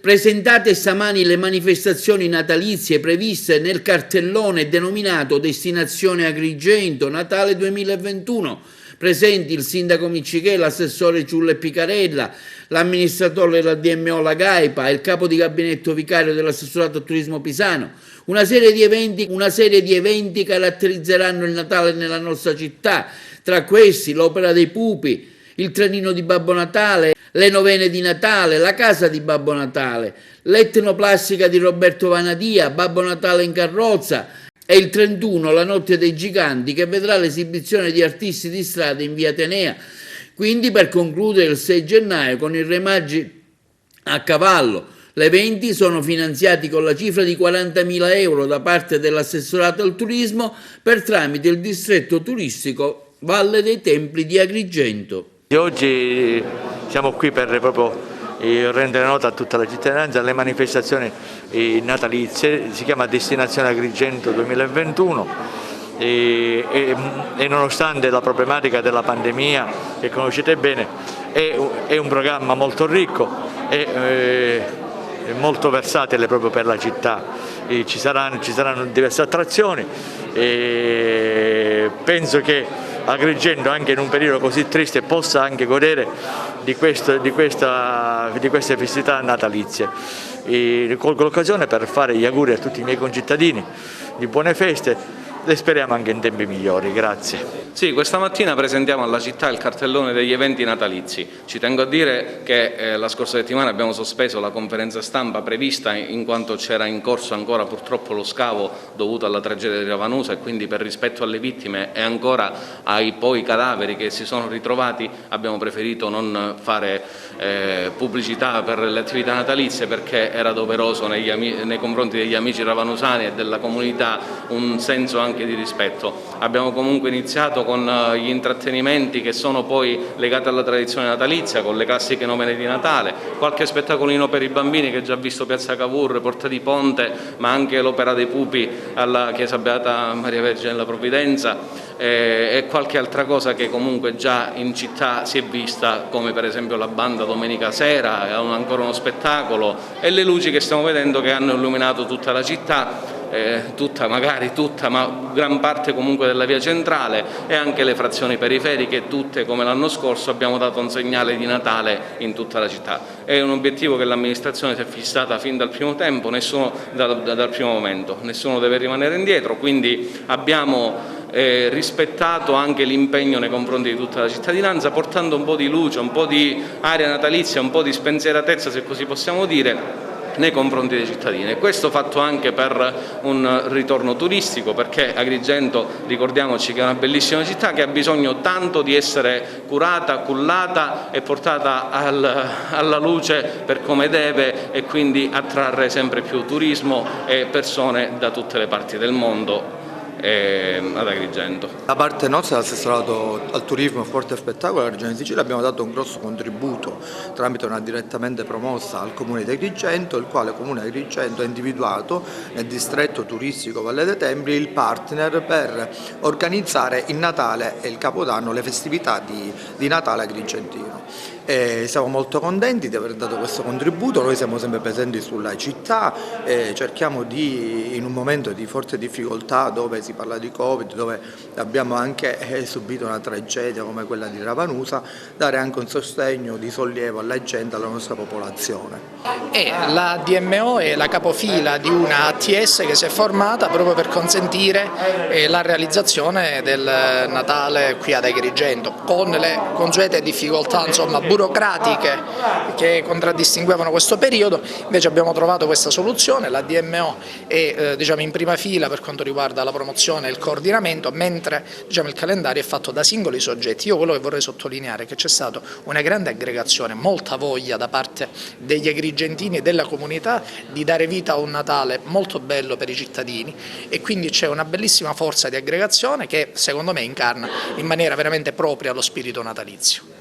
Presentate stamani le manifestazioni natalizie previste nel cartellone denominato Destinazione Agrigento Natale 2021. Presenti il sindaco Miccichè, l'assessore Ciulla e Picarella, l'amministratore della DMO La Gaipa e il capo di gabinetto vicario dell'assessorato al turismo pisano. Una serie di eventi caratterizzeranno il Natale nella nostra città, tra questi l'Opera dei Pupi, il Trenino di Babbo Natale, le novene di Natale, la Casa di Babbo Natale, l'etnoplastica di Roberto Vanadia, Babbo Natale in carrozza e il 31, la Notte dei Giganti, che vedrà l'esibizione di artisti di strada in via Atenea. Quindi per concludere il 6 gennaio con i Re Magi a cavallo. Gli eventi sono finanziati con la cifra di 40.000 euro da parte dell'assessorato al turismo per tramite il distretto turistico Valle dei Templi di Agrigento. Oggi siamo qui per proprio rendere nota a tutta la cittadinanza le manifestazioni natalizie, si chiama Destinazione Agrigento 2021 e nonostante la problematica della pandemia che conoscete bene è un programma molto ricco e molto versatile proprio per la città. Ci saranno diverse attrazioni e penso che Agrigento anche in un periodo così triste possa anche godere di queste festività natalizie. Colgo l'occasione per fare gli auguri a tutti i miei concittadini di buone feste e speriamo anche in tempi migliori. Grazie. Sì, questa mattina presentiamo alla città il cartellone degli eventi natalizi. Ci tengo a dire che la scorsa settimana abbiamo sospeso la conferenza stampa prevista in quanto c'era in corso ancora purtroppo lo scavo dovuto alla tragedia di Ravanusa e quindi per rispetto alle vittime e ancora ai poi cadaveri che si sono ritrovati abbiamo preferito non fare pubblicità per le attività natalizie perché era doveroso nei confronti degli amici ravanusani e della comunità un senso anche di rispetto. Abbiamo comunque iniziato con gli intrattenimenti che sono poi legati alla tradizione natalizia, con le classiche novene di Natale, qualche spettacolino per i bambini che già visto Piazza Cavour, Porta di Ponte, ma anche l'Opera dei Pupi alla Chiesa Beata Maria Vergine della Provvidenza e qualche altra cosa che comunque già in città si è vista, come per esempio la banda domenica sera, ancora uno spettacolo e le luci che stiamo vedendo che hanno illuminato tutta la città. Magari tutta, ma gran parte comunque della via centrale e anche le frazioni periferiche, tutte come l'anno scorso abbiamo dato un segnale di Natale in tutta la città. È un obiettivo che l'amministrazione si è fissata fin dal primo tempo, dal primo momento, nessuno deve rimanere indietro, quindi abbiamo rispettato anche l'impegno nei confronti di tutta la cittadinanza, portando un po' di luce, un po' di aria natalizia, un po' di spensieratezza, se così possiamo dire, nei confronti dei cittadini. E questo fatto anche per un ritorno turistico, perché Agrigento, ricordiamoci che è una bellissima città che ha bisogno tanto di essere curata, cullata e portata alla luce per come deve e quindi attrarre sempre più turismo e persone da tutte le parti del mondo ad Agrigento. Da parte nostra, dell'assessorato al turismo, sport e spettacolo della Regione Sicilia, abbiamo dato un grosso contributo tramite una direttamente promossa al Comune di Agrigento, il quale Comune di Agrigento ha individuato nel distretto turistico Valle dei Templi il partner per organizzare il Natale e il Capodanno, le festività di Natale agrigentino. Siamo molto contenti di aver dato questo contributo, noi siamo sempre presenti sulla città, cerchiamo in un momento di forte difficoltà dove si parla di Covid, dove abbiamo anche subito una tragedia come quella di Ravanusa, dare anche un sostegno di sollievo alla gente, alla nostra popolazione. La DMO è la capofila di una ATS che si è formata proprio per consentire la realizzazione del Natale qui ad Agrigento, con le consuete difficoltà burocratiche che contraddistinguevano questo periodo. Invece abbiamo trovato questa soluzione, la DMO è in prima fila per quanto riguarda la promozione e il coordinamento, mentre il calendario è fatto da singoli soggetti. Io quello che vorrei sottolineare è che c'è stata una grande aggregazione, molta voglia da parte degli agrigentini e della comunità di dare vita a un Natale molto bello per i cittadini e quindi c'è una bellissima forza di aggregazione che secondo me incarna in maniera veramente propria lo spirito natalizio.